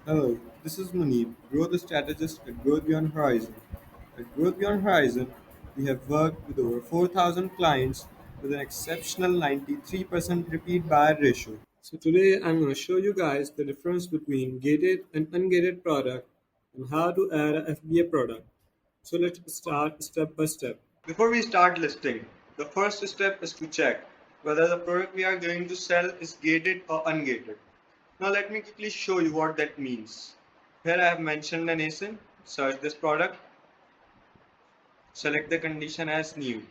Hello, this is Munib, growth strategist at Growth Beyond Horizon. At Growth Beyond Horizon, we have worked with over 4,000 clients with an exceptional 93% repeat buyer ratio. So today I'm going to show you guys the difference between gated and ungated product and how to add a FBA product. So let's start step by step. Before we start listing, the first step is to check whether the product we are going to sell is gated or ungated. Now let me quickly show you what that means. Here I have mentioned an ASIN, search this product, select the condition as new.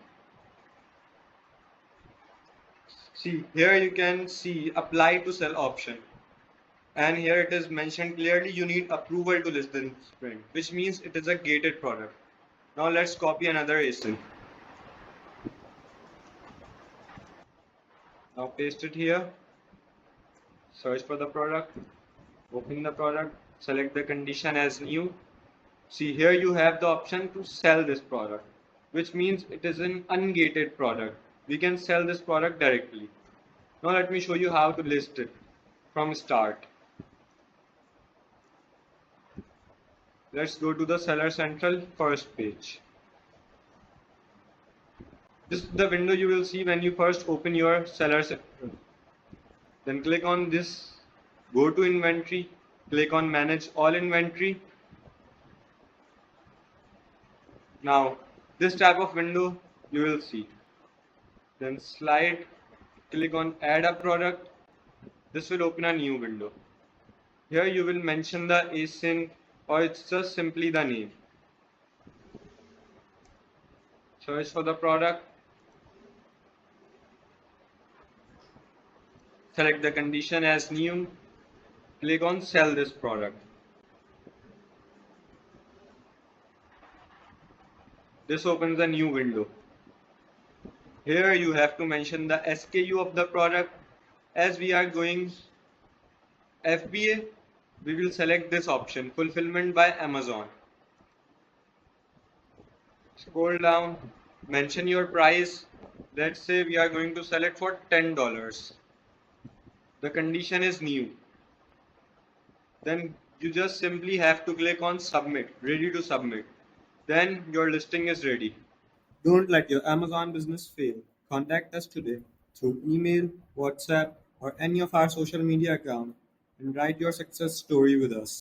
See, here you can see apply to sell option. And here it is mentioned clearly you need approval to list this print, which means it is a gated product. Now let's copy another ASIN. Now paste it here, search for the product, open the product, select the condition as new. See, here you have the option to sell this product, which means it is an ungated product. We can sell this product directly. Now let me show you how to list it from start. Let's go to the Seller Central first page. This is the window you will see when you first open your Seller Central. Then click on this, go to inventory, click on manage all inventory. Now this type of window you will see. Then slide, click on add a product. This will open a new window. Here you will mention the ASIN or it's just simply the name. Search for the product. Select the condition as new. Click on sell this product. This opens a new window. Here you have to mention the SKU of the product. As we are going FBA, we will select this option, fulfillment by Amazon. Scroll down, mention your price. Let's say we are going to sell it for $10. The condition is new. Then you just simply have to click on submit, ready to submit. Then your listing is ready. Don't let your Amazon business fail. Contact us today through email, WhatsApp, or any of our social media accounts and write your success story with us.